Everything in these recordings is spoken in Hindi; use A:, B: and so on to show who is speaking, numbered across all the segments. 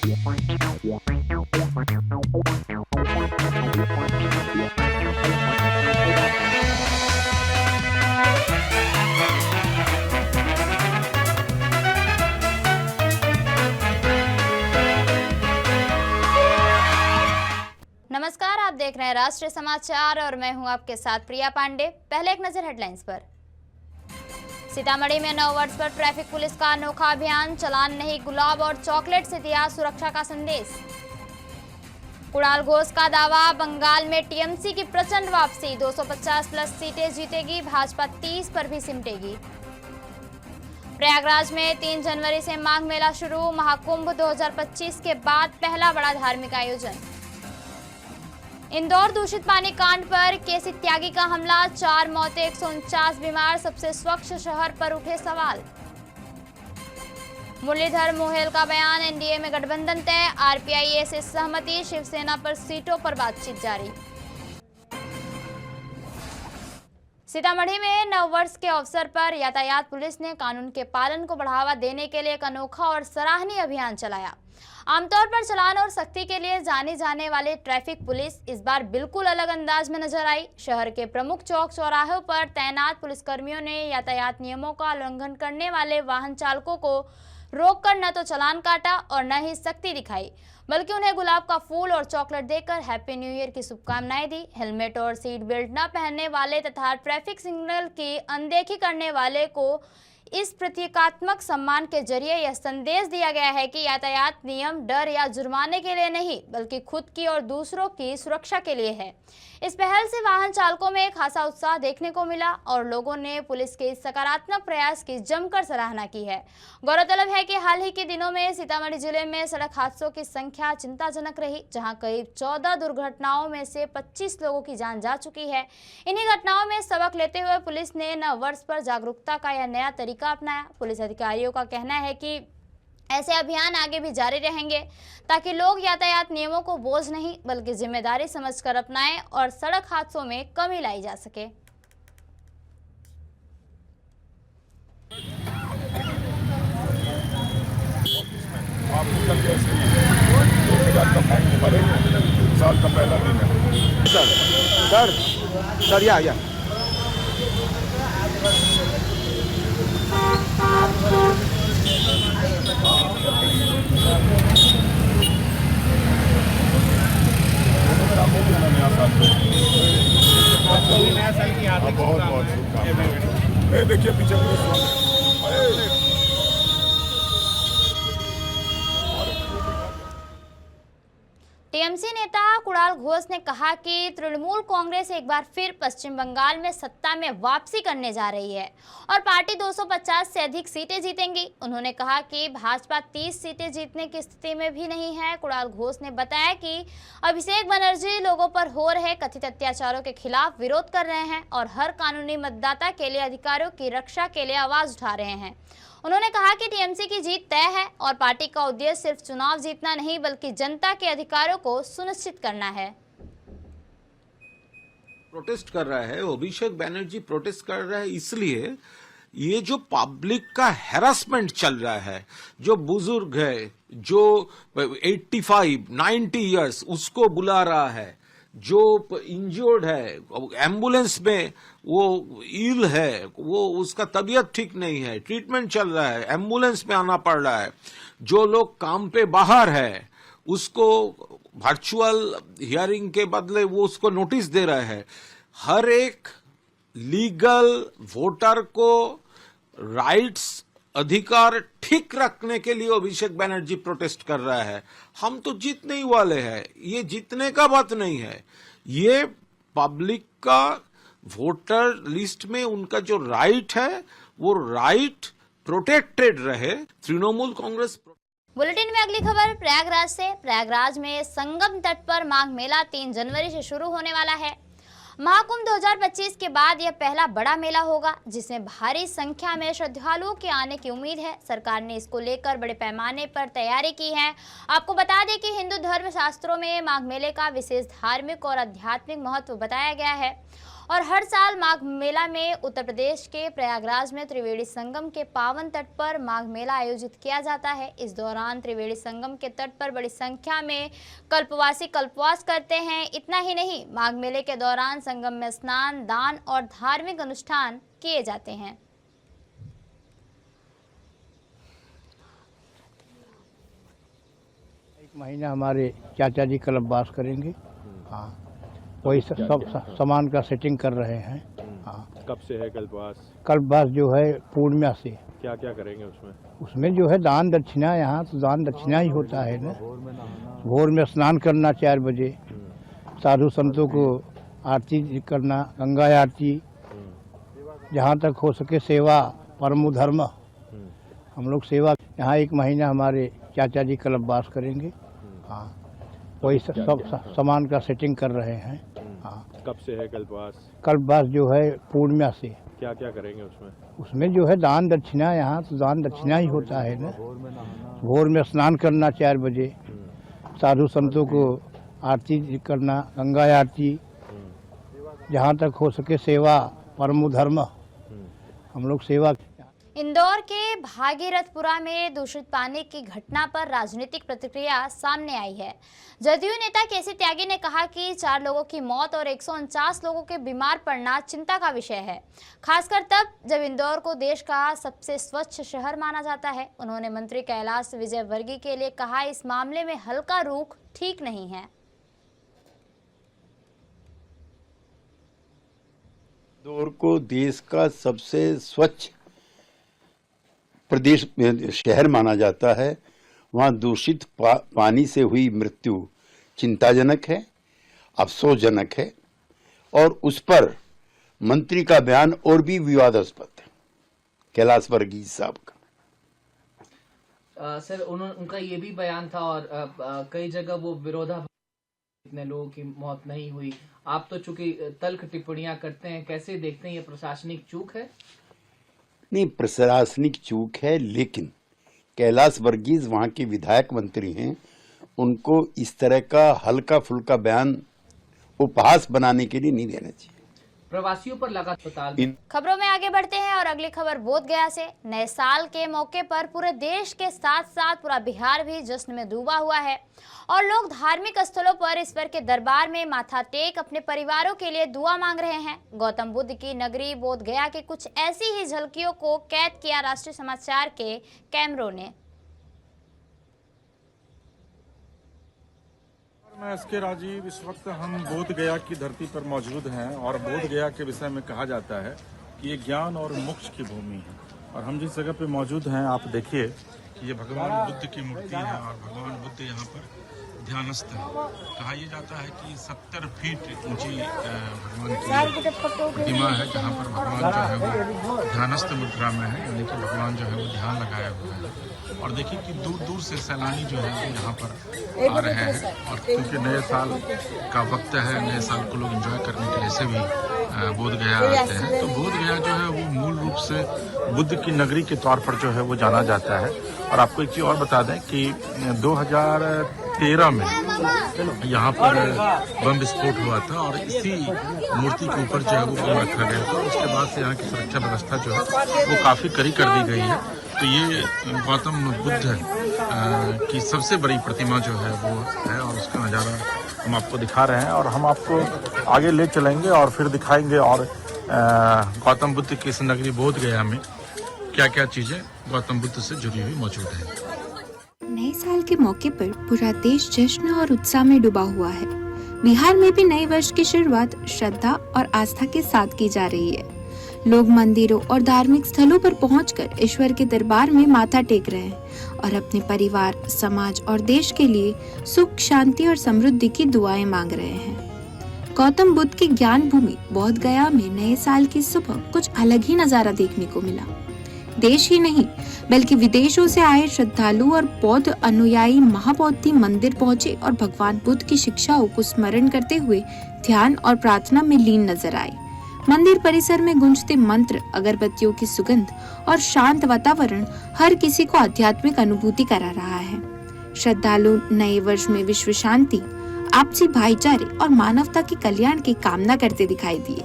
A: नमस्कार, आप देख रहे हैं राष्ट्रीय समाचार और मैं हूं आपके साथ प्रिया पांडे। पहले एक नजर हेडलाइंस पर। सीतामढ़ी में नव वर्ष पर ट्रैफिक पुलिस का अनोखा अभियान, चलान नहीं गुलाब और चॉकलेट से दिया सुरक्षा का संदेश। कुणाल घोष का दावा, बंगाल में टीएमसी की प्रचंड वापसी, 250 प्लस सीटें जीतेगी, भाजपा 30 पर भी सिमटेगी। प्रयागराज में 3 जनवरी से माघ मेला शुरू, महाकुंभ 2025 के बाद पहला बड़ा धार्मिक आयोजन। इंदौर दूषित पानी कांड पर केसी त्यागी का हमला, 4 मौतें, 149 बीमार, सबसे स्वच्छ शहर पर उठे सवाल। मुरलीधर मोहेल का बयान, एनडीए में गठबंधन तय, आरपीआई से सहमति, शिवसेना पर सीटों पर बातचीत जारी। सीतामढ़ी में नववर्ष के अवसर पर यातायात पुलिस ने कानून के पालन को बढ़ावा देने के लिए एक अनोखा और सराहनीय अभियान चलाया। आमतौर पर चालान और सख्ती के लिए जाने जाने वाले ट्रैफिक पुलिस इस बार बिल्कुल अलग अंदाज में नजर आई। शहर के प्रमुख चौक चौराहों पर तैनात पुलिसकर्मियों ने यातायात नियमों का उल्लंघन करने वाले वाहन चालकों को रोककर न तो चालान काटा और न ही सख्ती दिखाई, बल्कि उन्हें गुलाब का फूल और चॉकलेट देकर हैप्पी न्यू ईयर की शुभकामनाएं दी। हेलमेट और सीट बेल्ट न पहनने वाले तथा ट्रैफिक सिग्नल की अनदेखी करने वाले को इस प्रतीकात्मक सम्मान के जरिए यह संदेश दिया गया है कि यातायात नियम डर या जुर्माने के लिए नहीं, बल्कि खुद की और दूसरों की सुरक्षा के लिए है। इस पहल से वाहन चालकों में खासा उत्साह देखने को मिला और लोगों ने पुलिस के इस सकारात्मक प्रयास की जमकर सराहना की है। गौरतलब है कि हाल ही के दिनों में सीतामढ़ी जिले में सड़क हादसों की संख्या चिंताजनक रही, जहां करीब 14 दुर्घटनाओं में से 25 लोगों की जान जा चुकी है। इन्हीं घटनाओं में सबक लेते हुए पुलिस ने नव वर्ष पर जागरूकता का यह नया तरीका अपनाया। पुलिस अधिकारियों का कहना है कि ऐसे अभियान आगे भी जारी रहेंगे ताकि लोग यातायात नियमों को बोझ नहीं बल्कि जिम्मेदारी समझकर अपनाएं और सड़क हादसों में कमी लाई जा सके।
B: साल का पहला दिन है सर या
C: नया साल की हार्दिक
B: बहुत शुभकामनाएं। देखिए पीछे
A: टीएमसी नेता कुणाल घोष ने कहा कि तृणमूल कांग्रेस एक बार फिर पश्चिम बंगाल में सत्ता में वापसी करने जा रही है और पार्टी 250 से अधिक सीटें जीतेंगी। उन्होंने कहा कि भाजपा 30 सीटें जीतने की स्थिति में भी नहीं है। कुणाल घोष ने बताया कि अभिषेक बनर्जी लोगों पर हो रहे कथित अत्याचारों के खिलाफ विरोध कर रहे हैं और हर कानूनी मतदाता के लिए अधिकारों की रक्षा के लिए आवाज उठा रहे हैं। उन्होंने कहा कि टीएमसी की जीत तय है और पार्टी का उद्देश्य सिर्फ चुनाव जीतना नहीं बल्कि जनता के अधिकारों को सुनिश्चित करना है।
D: प्रोटेस्ट कर रहा है, अभिषेक बनर्जी प्रोटेस्ट कर रहा है इसलिए ये जो पब्लिक का हैरासमेंट चल रहा है, जो बुजुर्ग है, जो 85, 90 इयर्स उसको बुला रहा है, जो इंजर्ड है, एम्बुलेंस में वो इल है, वो उसका तबीयत ठीक नहीं है, ट्रीटमेंट चल रहा है, एम्बुलेंस में आना पड़ रहा है, जो लोग काम पे बाहर है उसको वर्चुअल हियरिंग के बदले वो उसको नोटिस दे रहा है। हर एक लीगल वोटर को राइट्स अधिकार ठीक रखने के लिए अभिषेक बनर्जी प्रोटेस्ट कर रहा है। हम तो जीतने ही वाले हैं, ये जीतने का बात नहीं है, ये पब्लिक का वोटर लिस्ट में उनका जो राइट है वो राइट प्रोटेक्टेड रहे। तृणमूल कांग्रेस।
A: बुलेटिन में अगली खबर प्रयागराज से। प्रयागराज में संगम तट पर माघ मेला 3 जनवरी से शुरू होने वाला है। महाकुंभ 2025 के बाद यह पहला बड़ा मेला होगा जिसमें भारी संख्या में श्रद्धालुओं के आने की उम्मीद है। सरकार ने इसको लेकर बड़े पैमाने पर तैयारी की है। आपको बता दें कि हिंदू धर्म शास्त्रों में माघ मेले का विशेष धार्मिक और आध्यात्मिक महत्व बताया गया है और हर साल माघ मेला में उत्तर प्रदेश के प्रयागराज में त्रिवेणी संगम के पावन तट पर माघ मेला आयोजित किया जाता है। इस दौरान त्रिवेणी संगम के तट पर बड़ी संख्या में कल्पवासी कल्पवास करते हैं। इतना ही नहीं, माघ मेले के दौरान संगम में स्नान, दान और धार्मिक अनुष्ठान किए जाते हैं।
E: एक महीना हमारे चाचा जी कल्पवास करेंगे। हाँ, वही सब सामान का सेटिंग कर रहे हैं। हाँ,
C: कब से है कल्पवास?
E: कल्पवास जो है पूर्णिमा से।
C: क्या क्या करेंगे उसमें?
E: उसमें जो है दान दक्षिणा, यहाँ तो दान दक्षिणा ही होता है ना। भोर में स्नान करना 4 बजे, साधु संतों को आरती करना, गंगा आरती, जहाँ तक हो सके सेवा परमो धर्म। हम लोग सेवा यहाँ एक महीना हमारे चाचा जी कल्पवास करेंगे। हाँ, वही सब सामान का सेटिंग कर रहे हैं। हाँ,
C: कब से है कल्पवास?
E: कल्पवास जो है पूर्णिमा से।
C: क्या क्या करेंगे उसमें?
E: उसमें जो है दान दक्षिणा, यहाँ तो दान दक्षिणा ही होता है ना। भोर में स्नान करना 4 बजे, साधु संतों को आरती करना, गंगा आरती, जहाँ तक हो सके सेवा परमो धर्म। हम लोग सेवा।
A: इंदौर के भागीरथपुरा में दूषित पानी की घटना पर राजनीतिक प्रतिक्रिया सामने आई है। जदयू नेता केसी त्यागी ने कहा कि 4 लोगों की मौत और 149 लोगों के बीमार पड़ना चिंता का विषय है, खासकर तब जब इंदौर को देश का सबसे स्वच्छ शहर माना जाता है। उन्होंने मंत्री कैलाश विजयवर्गीय के लिए कहा, इस मामले में हल्का रुख ठीक नहीं है।
F: इंदौर को देश का सबसे स्वच्छ प्रदेश शहर माना जाता है। वहाँ दूषित पानी से हुई मृत्यु चिंताजनक है, अफसोसजनक है और उस पर मंत्री का बयान और भी विवादास्पद है, कैलाश वर्गीय साहब का।
G: सर, उनका ये भी बयान था और कई जगह वो विरोधाभास, इतने लोगों की मौत नहीं हुई। आप तो चूंकि तल्ख टिप्पणियां करते हैं, कैसे देखते हैं, ये प्रशासनिक चूक है?
F: नहीं, प्रशासनिक चूक है, लेकिन कैलाश वर्गीय वहाँ के विधायक मंत्री हैं, उनको इस तरह का हल्का फुल्का बयान उपहास बनाने के लिए नहीं देना चाहिए।
G: प्रवासियों पर लगा अस्पताल।
A: खबरों में आगे बढ़ते हैं और अगली खबर बोधगया से। नए साल के मौके पर पूरे देश के साथ साथ पूरा बिहार भी जश्न में डूबा हुआ है और लोग धार्मिक स्थलों पर ईश्वर के दरबार में माथा टेक अपने परिवारों के लिए दुआ मांग रहे हैं। गौतम बुद्ध की नगरी बोधगया के कुछ ऐसी ही झलकियों को कैद किया राष्ट्रीय समाचार के कैमरों ने।
B: मैं एसके राजीव, इस वक्त हम बोधगया की धरती पर मौजूद हैं और बोधगया के विषय में कहा जाता है कि ये ज्ञान और मोक्ष की भूमि है। और हम जिस जगह पे मौजूद हैं, आप देखिए कि ये भगवान बुद्ध की मूर्ति है और भगवान बुद्ध यहाँ पर ध्यानस्थ है। कहा यह जाता है कि 70 फीट ऊंची भगवान की प्रतिमा है, जहाँ पर भगवान जो है वो ध्यानस्थ मुद्रा में है, यानी कि भगवान जो है वो ध्यान लगाया हुआ है। और देखिए कि दूर दूर से सैलानी जो है वो यहाँ पर आ रहे हैं और क्योंकि नए साल का वक्त है, नए साल को लोग एंजॉय करने के लिए से भी बोधगया आते हैं। तो बोधगया जो है वो मूल रूप से बुद्ध की नगरी के तौर पर जो है वो जाना जाता है। और आपको एक चीज़ और बता दें कि 2013 में यहाँ पर बम विस्फोट हुआ था और इसी मूर्ति के ऊपर जो है वो बम रखा गया था। उसके बाद से यहाँ की सुरक्षा व्यवस्था जो है वो काफ़ी कड़ी कर दी गई है। तो ये गौतम बुद्ध की सबसे बड़ी प्रतिमा जो है वो है और उसका नज़ारा हम आपको दिखा रहे हैं और हम आपको आगे ले चलेंगे और फिर दिखाएंगे और गौतम बुद्ध की इस नगरी बोधगया में क्या क्या चीज़ें गौतम बुद्ध से जुड़ी हुई मौजूद है।
H: नए साल के मौके पर पूरा देश जश्न और उत्साह में डूबा हुआ है। बिहार में भी नए वर्ष की शुरुआत श्रद्धा और आस्था के साथ की जा रही है। लोग मंदिरों और धार्मिक स्थलों पर पहुंचकर ईश्वर के दरबार में माथा टेक रहे हैं और अपने परिवार, समाज और देश के लिए सुख, शांति और समृद्धि की दुआएं मांग रहे हैं। गौतम बुद्ध की ज्ञान भूमि बोधगया में नए साल की सुबह कुछ अलग ही नजारा देखने को मिला। देश ही नहीं बल्कि विदेशों से आए श्रद्धालु और बौद्ध अनुयायी महाबोधि मंदिर पहुंचे और भगवान बुद्ध की शिक्षाओं को स्मरण करते हुए ध्यान और प्रार्थना में लीन नजर आए। मंदिर परिसर में गूंजते मंत्र, अगरबत्तियों की सुगंध और शांत वातावरण हर किसी को आध्यात्मिक अनुभूति करा रहा है। श्रद्धालु नए वर्ष में विश्व शांति, आपसी भाईचारे और मानवता के कल्याण की कामना करते दिखाई दिए।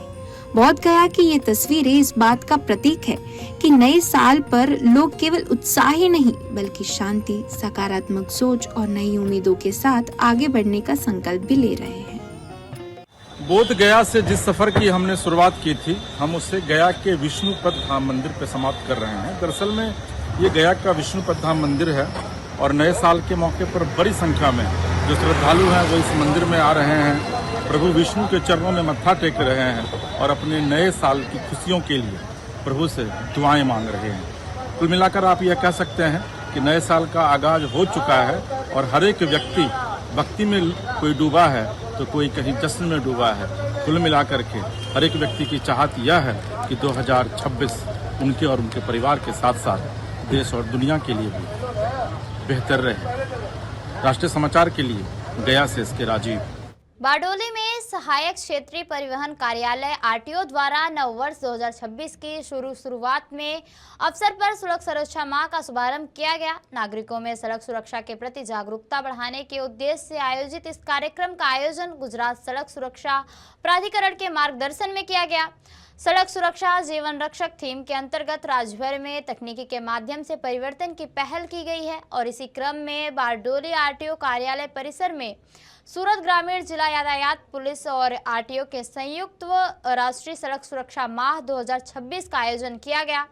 H: बोध गया की ये तस्वीरें इस बात का प्रतीक है कि नए साल पर लोग केवल उत्साह ही नहीं बल्कि शांति, सकारात्मक सोच और नई उम्मीदों के साथ आगे बढ़ने का संकल्प भी ले रहे हैं।
B: बोध गया से जिस सफर की हमने शुरुआत की थी, हम उसे गया के विष्णुपद धाम मंदिर पर समाप्त कर रहे हैं। दरअसल में ये गया का विष्णुपद धाम मंदिर है और नए साल के मौके पर बड़ी संख्या में जो श्रद्धालु हैं वो इस मंदिर में आ रहे हैं, प्रभु विष्णु के चरणों में मत्था टेक रहे हैं और अपने नए साल की खुशियों के लिए प्रभु से दुआएं मांग रहे हैं। कुल मिलाकर आप यह कह सकते हैं कि नए साल का आगाज हो चुका है और हर एक व्यक्ति भक्ति में कोई डूबा है तो कोई कहीं जश्न में डूबा है। कुल मिलाकर के हर एक व्यक्ति की चाहत यह है कि 2026 उनके और उनके परिवार के साथ साथ देश और दुनिया के लिए भी बेहतर रहे। राष्ट्रीय समाचार के लिए गया से इसके राजीव।
A: बारडोली में सहायक क्षेत्रीय परिवहन कार्यालय आरटीओ द्वारा नव वर्ष 2026 की शुरुआत में अवसर पर सड़क सुरक्षा माह का शुभारंभ किया गया। नागरिकों में सड़क सुरक्षा के प्रति जागरूकता बढ़ाने के उद्देश्य से आयोजित इस कार्यक्रम का आयोजन गुजरात सड़क सुरक्षा प्राधिकरण के मार्गदर्शन में किया गया। सड़क सुरक्षा जीवन रक्षक थीम के अंतर्गत राज्यभर में तकनीकी के माध्यम से परिवर्तन की पहल की गई है और इसी क्रम में बारडोली आरटीओ कार्यालय परिसर में सूरत ग्रामीण जिला यातायात पुलिस और आरटीओ के संयुक्त राष्ट्रीय सड़क सुरक्षा माह 2026 का आयोजन किया गया।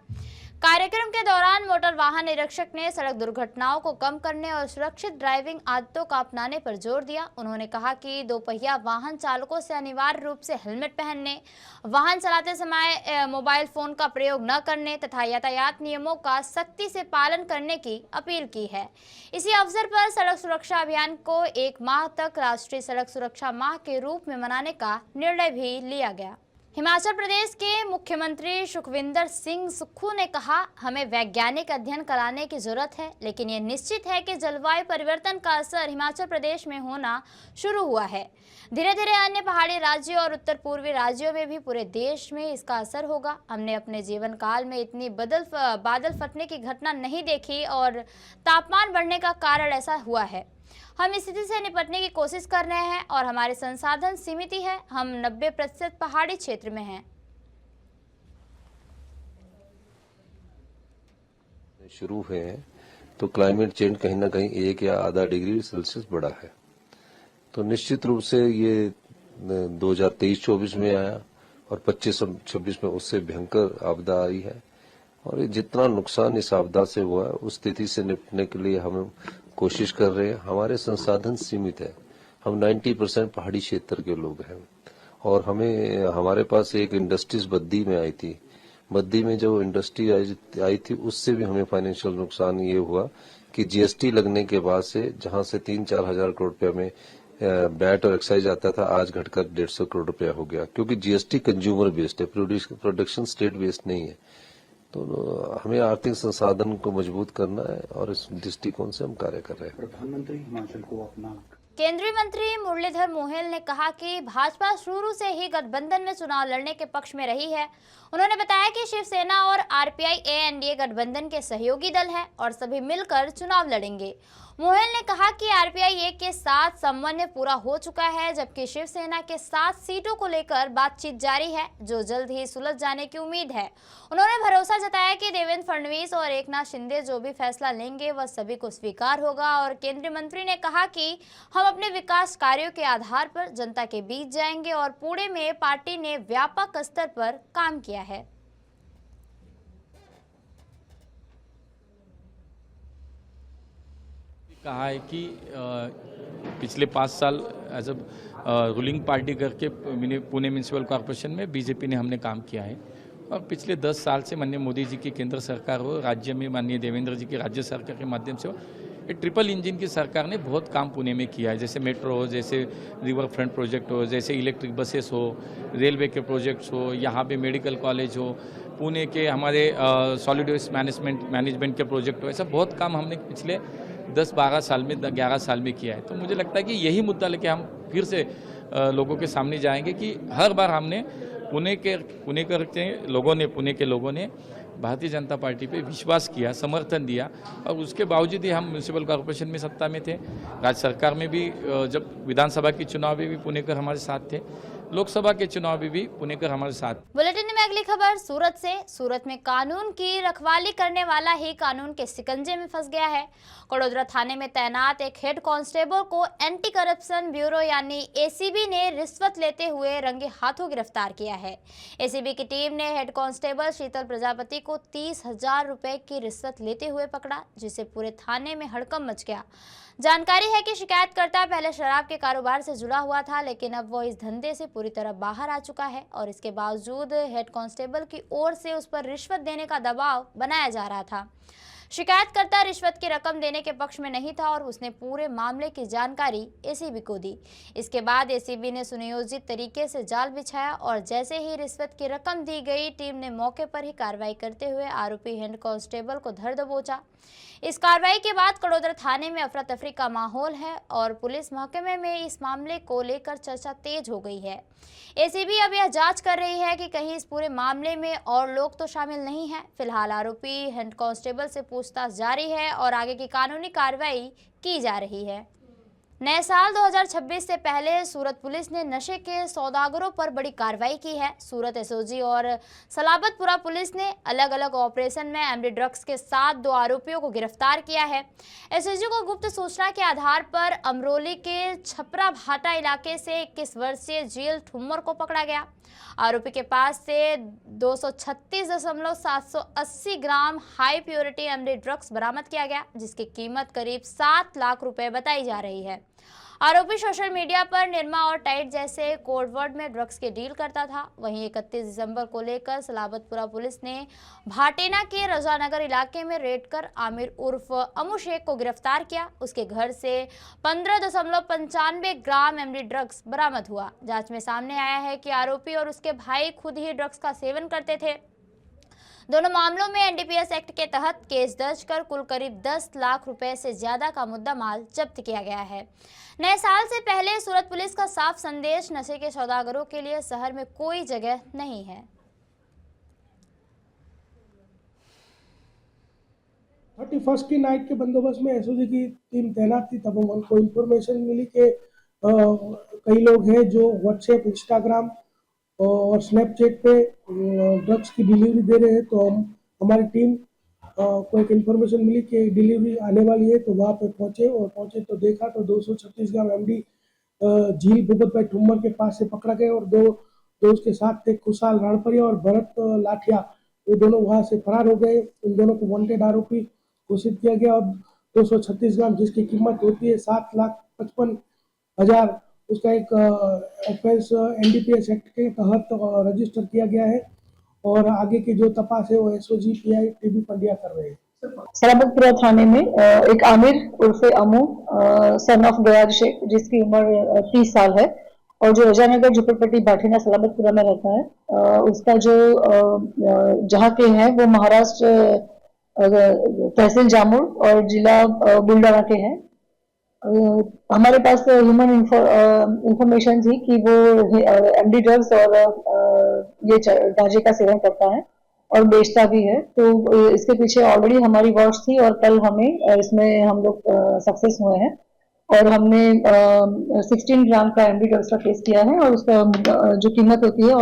A: कार्यक्रम के दौरान मोटर वाहन निरीक्षक ने सड़क दुर्घटनाओं को कम करने और सुरक्षित ड्राइविंग आदतों का अपनाने पर जोर दिया। उन्होंने कहा कि दोपहिया वाहन चालकों से अनिवार्य रूप से हेलमेट पहनने, वाहन चलाते समय मोबाइल फोन का प्रयोग न करने तथा यातायात नियमों का सख्ती से पालन करने की अपील की है। इसी अवसर पर सड़क सुरक्षा अभियान को 1 माह तक राष्ट्रीय सड़क सुरक्षा माह के रूप में मनाने का निर्णय भी लिया गया। हिमाचल प्रदेश के मुख्यमंत्री सुखविंदर सिंह सुक्खू ने कहा, हमें वैज्ञानिक अध्ययन कराने की जरूरत है, लेकिन यह निश्चित है कि जलवायु परिवर्तन का असर हिमाचल प्रदेश में होना शुरू हुआ है। धीरे धीरे अन्य पहाड़ी राज्यों और उत्तर पूर्वी राज्यों में भी पूरे देश में इसका असर होगा। हमने अपने जीवन काल में इतनी बादल फटने की घटना नहीं देखी और तापमान बढ़ने का कारण ऐसा हुआ है। हम इस स्थिति से निपटने की कोशिश कर रहे हैं और हमारे संसाधन सीमित है। हम 90% पहाड़ी क्षेत्र में हैं।
I: शुरू हुए हैं तो क्लाइमेट चेंज कहीं ना कहीं 1 या आधा डिग्री सेल्सियस बढ़ा है। तो निश्चित रूप से ये 2023-24 में आया और 25-26 में उससे भयंकर आपदा आई है और ये जितना नुकसान इस आपदा से हुआ है उस स्थिति से निपटने के लिए हम कोशिश कर रहे हैं। हमारे संसाधन सीमित है। हम 90% पहाड़ी क्षेत्र के लोग हैं और हमारे पास एक इंडस्ट्रीज बद्दी में आई थी। बद्दी में जो इंडस्ट्री आई थी उससे भी हमें फाइनेंशियल नुकसान ये हुआ कि जीएसटी लगने के बाद से जहां से 3-4 हजार करोड़ रुपया में वैट और एक्साइज आता था, आज घटकर 150 करोड़ रुपया हो गया, क्योंकि जीएसटी कंज्यूमर बेस्ड है, प्रोडक्शन स्टेट बेस्ड नहीं है। तो हमें आर्थिक संसाधन को मजबूत करना है और इस दृष्टिकोण से हम कार्य कर रहे हैं।
E: प्रधानमंत्री हिमाचल को अपना
A: केंद्रीय मंत्री मुरलीधर मोहल ने कहा कि भाजपा शुरू से ही गठबंधन में चुनाव लड़ने के पक्ष में रही है। उन्होंने बताया कि शिवसेना और आरपीआई एनडीए गठबंधन के सहयोगी दल है और सभी मिलकर चुनाव लड़ेंगे। मोहल ने कहा कि आरपीआई के साथ समन्वय पूरा हो चुका है, जबकि शिवसेना के 7 सीटों को लेकर बातचीत जारी है, जो जल्द ही सुलझ जाने की उम्मीद है। उन्होंने भरोसा जताया कि देवेंद्र फडणवीस और एकनाथ शिंदे जो भी फैसला लेंगे वह सभी को स्वीकार होगा। और केंद्रीय मंत्री ने कहा कि हम अपने विकास कार्यों के आधार पर जनता के बीच जाएंगे और पुणे में पार्टी ने व्यापक स्तर पर काम किया है।
J: कहा है कि पिछले 5 साल एज अ रूलिंग पार्टी करके पुणे म्यूनिसिपल कॉर्पोरेशन में बीजेपी ने हमने काम किया है और पिछले 10 साल से माननीय मोदी जी की केंद्र सरकार हो, राज्य में माननीय देवेंद्र जी की राज्य सरकार के माध्यम से हो, ये ट्रिपल इंजन की सरकार ने बहुत काम पुणे में किया है। जैसे मेट्रो हो, जैसे रिवर फ्रंट प्रोजेक्ट हो, जैसे इलेक्ट्रिक बसेस हो, रेलवे के प्रोजेक्ट्स हो, यहाँ पे मेडिकल कॉलेज हो, पुणे के हमारे सॉलिड वेस्ट मैनेजमेंट के प्रोजेक्ट हो, ऐसा बहुत काम हमने पिछले 10-12 साल में 11 साल में किया है। तो मुझे लगता है कि यही मुद्दा लेके हम फिर से लोगों के सामने जाएंगे कि हर बार हमने पुणे के लोगों ने भारतीय जनता पार्टी पे विश्वास किया, समर्थन दिया और उसके बावजूद ही हम म्यूनिसिपल कॉर्पोरेशन में सत्ता में थे, राज्य सरकार में भी जब विधानसभा की चुनाव में भी पुणेकर हमारे साथ थे, लोकसभा के चुनाव में भी पुणेकर हमारे साथ।
A: बुलेटिन में अगली खबर सूरत से। सूरत में कानून की रखवाली करने वाला ही कानून के शिकंजे में फंस गया है। कड़ोदरा थाने में तैनात एक हेड कांस्टेबल को एंटी करप्शन ब्यूरो यानी एसीबी ने रिश्वत लेते हुए रंगे हाथों गिरफ्तार किया है। एसीबी की टीम ने हेड कांस्टेबल शीतल प्रजापति को 30,000 रुपए की रिश्वत लेते हुए पकड़ा, जिससे पूरे थाने में हड़कंप मच गया। जानकारी है कि शिकायतकर्ता पहले शराब के कारोबार से जुड़ा हुआ था, लेकिन अब वो इस धंधे से पूरी तरह बाहर आ चुका है और इसके बावजूद हेड कांस्टेबल की ओर से उस पर रिश्वत देने का दबाव बनाया जा रहा था। शिकायतकर्ता रिश्वत की रकम देने के पक्ष में नहीं था और उसने पूरे मामले की जानकारी एसीबी को दी। इसके बाद एसीबी ने सुनियोजित तरीके से जाल बिछाया और जैसे ही रिश्वत की रकम दी गई, टीम ने मौके पर ही कार्रवाई करते हुए आरोपी हेड कांस्टेबल को धर दबोचा। इस कार्रवाई के बाद कड़ोदरा थाने में अफरा तफरी का माहौल है और पुलिस महकमे में इस मामले को लेकर चर्चा तेज हो गई है। एसीबी अब यह जांच कर रही है कि कहीं इस पूरे मामले में और लोग तो शामिल नहीं हैं। फिलहाल आरोपी हेड कांस्टेबल से पूछताछ जारी है और आगे की कानूनी कार्रवाई की जा रही है। नए साल 2026 से पहले सूरत पुलिस ने नशे के सौदागरों पर बड़ी कार्रवाई की है। सूरत एसओजी और सलाबतपुरा पुलिस ने अलग अलग ऑपरेशन में एमडी ड्रग्स के साथ 2 आरोपियों को गिरफ्तार किया है। एसओजी को गुप्त सूचना के आधार पर अमरोली के छपरा भाटा इलाके से 21 वर्षीय जील ठुम्मर को पकड़ा गया। आरोपी के पास से 236.780 ग्राम हाई प्योरिटी एमडी ड्रग्स बरामद किया गया, जिसकी कीमत करीब 7 लाख रुपए बताई जा रही है। आरोपी सोशल मीडिया पर निरमा और टाइट जैसे कोडवर्ड में ड्रग्स की डील करता था। वहीं 31 दिसंबर को लेकर सलाबतपुरा पुलिस ने भाटेना के रजानगर इलाके में रेड कर आमिर उर्फ अमू शेख को गिरफ्तार किया। उसके घर से 15.95 ग्राम एमडी ड्रग्स बरामद हुआ। जांच में सामने आया है कि आरोपी और उसके भाई खुद ही ड्रग्स का सेवन करते थे। दोनों मामलों में एनडीपीएस एक्ट के तहत केस दर्ज कर कुल करीब 10 लाख रुपए से ज्यादा का मुद्दा माल जब्त किया गया है। नए साल से पहले सूरत पुलिस का साफ संदेश, नशे के सौदागरों के लिए शहर में कोई जगह नहीं है।
K: 31 की नाइट के बंदोबस्त में एसओजी की टीम तैनात थी। तब हमको इन्फॉर्मेशन मिली कि कई लोग हैं जो व्हाट्सएप, इंस्टाग्राम और स्नैपचैट पे ड्रग्स की डिलीवरी दे रहे हैं। तो हमारी टीम को एक इन्फॉर्मेशन मिली कि डिलीवरी आने वाली है, तो वहाँ पे पहुंचे तो देखा तो 236 ग्राम एमडी झील भूपत भाई ठुम्मर के पास से पकड़ा गया और दो उसके साथ थे खुशहाल राणपरिया और भरत लाठिया। वो दोनों वहाँ से फरार हो गए। उन दोनों को वांटेड आरोपी घोषित किया गया और 236 ग्राम जिसकी कीमत होती है 7,55,000 उसका एक ऑफेंस एनडीपीएस एक्ट के तहत रजिस्टर किया गया है और आगे की जो तपास है वो एसओजी पीआई टीबी पंड्या कर रहे हैं।
L: सलाबतपुरा थाने में एक आमिर उर्फे अमू सन ऑफ गयार शेख जिसकी उम्र 30 साल है और जो रजानगर झुपड़पट्टी भाटीना सलाबतपुरा में रहता है, उसका जो जहाँ के हैं वो महाराष्ट्र तहसील जामुर और जिला बुलडाना के हैं। हमारे पास ह्यूमन इंफॉर्मेशन थी कि वो एमडी ड्रग्स और ये गांजे का सेवन करता है और बेचता भी है। तो इसके पीछे ऑलरेडी हमारी वॉच थी और कल हमें इसमें हम लोग सक्सेस हुए हैं और हमने 16 ग्राम का एमडी ड्रग्स का केस किया है और उसका जो कीमत होती है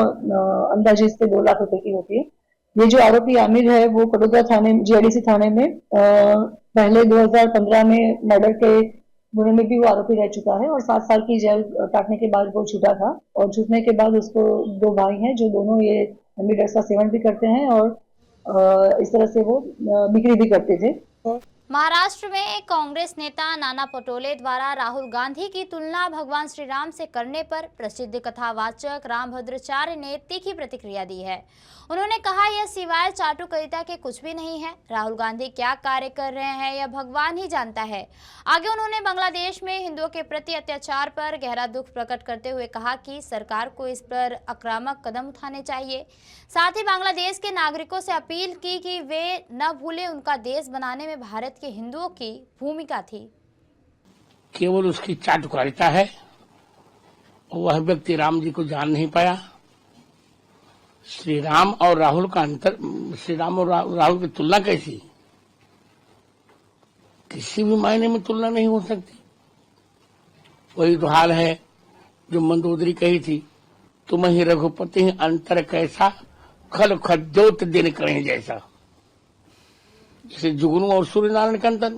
L: अंदाजे इससे 2 लाख रुपए की होती है। ये जो आरोपी आमिर है वो कड़ोदरा थाने जीआईडीसी थाने में पहले 2015 में मर्डर के गुने में भी वो आरोपी रह चुका है और 7 साल की जेल काटने के बाद वो छूटा था और छूटने के बाद उसको 2 भाई हैं जो दोनों ये एमडी ड्रग्स का सेवन भी करते हैं और इस तरह से वो बिक्री भी करते थे।
A: महाराष्ट्र में कांग्रेस नेता नाना पटोले द्वारा राहुल गांधी की तुलना भगवान श्री राम से करने पर प्रसिद्ध कथावाचक रामभद्राचार्य ने तीखी प्रतिक्रिया दी है। उन्होंने कहा यह सिवाय चाटुकारिता के कुछ भी नहीं है। राहुल गांधी क्या कार्य कर रहे हैं यह भगवान ही जानता है। आगे उन्होंने बांग्लादेश में हिंदुओं के प्रति अत्याचार पर गहरा दुख प्रकट करते हुए कहा कि सरकार को इस पर आक्रामक कदम उठाने चाहिए। साथ ही बांग्लादेश के नागरिकों से अपील की कि वे न भूलें उनका देश बनाने में भारत के हिंदुओं की भूमिका थी।
M: केवल उसकी चाटुकारिता है, वह व्यक्ति राम जी को जान नहीं पाया। श्री राम और राहुल का अंतर, श्री राम और राहुल की तुलना कैसी? किसी भी मायने में तुलना नहीं हो सकती। वही तो हाल है जो मंदोदरी कही थी तुम ही रघुपति अंतर कैसा, खल खद्योत दिन करें जैसा। जैसे जुगनू और सूर्य नारायण के अंतर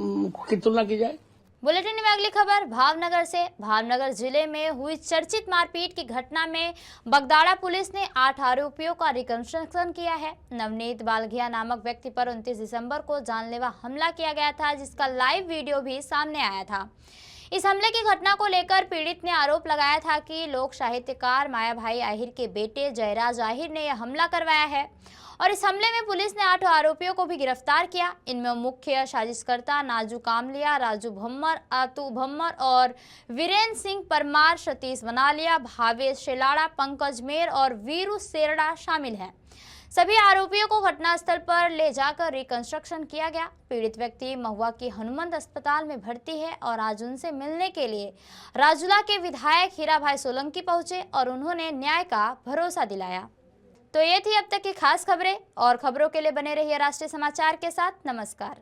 M: की तुलना की जाए।
A: बुलेटिन में अगली खबर भावनगर से। भावनगर जिले में हुई चर्चित मारपीट की घटना में बगदाड़ा पुलिस ने 8 आरोपियों का रिकंस्ट्रक्शन किया है। नवनीत बालघिया नामक व्यक्ति पर 29 दिसंबर को जानलेवा हमला किया गया था, जिसका लाइव वीडियो भी सामने आया था। इस हमले की घटना को लेकर पीड़ित ने आरोप लगाया था कि लोक साहित्यकार माया भाई आहिर के बेटे जयराज आहिर ने यह हमला करवाया है और इस हमले में पुलिस ने 8 आरोपियों को भी गिरफ्तार किया। इनमें मुख्य साजिशकर्ता नाजू कामलिया, राजू भम्मर, आतू भम्मर और वीरेंद्र सिंह परमार, सतीश वनालिया, भावेश शेलाड़ा, पंकज मेर और वीरू सेरड़ा शामिल हैं। सभी आरोपियों को घटनास्थल पर ले जाकर रिकंस्ट्रक्शन किया गया। पीड़ित व्यक्ति महुआ की हनुमंत अस्पताल में भर्ती है और आज उनसे मिलने के लिए राजुला के विधायक हीरा भाई सोलंकी पहुंचे और उन्होंने न्याय का भरोसा दिलाया। तो ये थी अब तक की खास खबरें, और खबरों के लिए बने रहिए राष्ट्रीय समाचार के साथ। नमस्कार।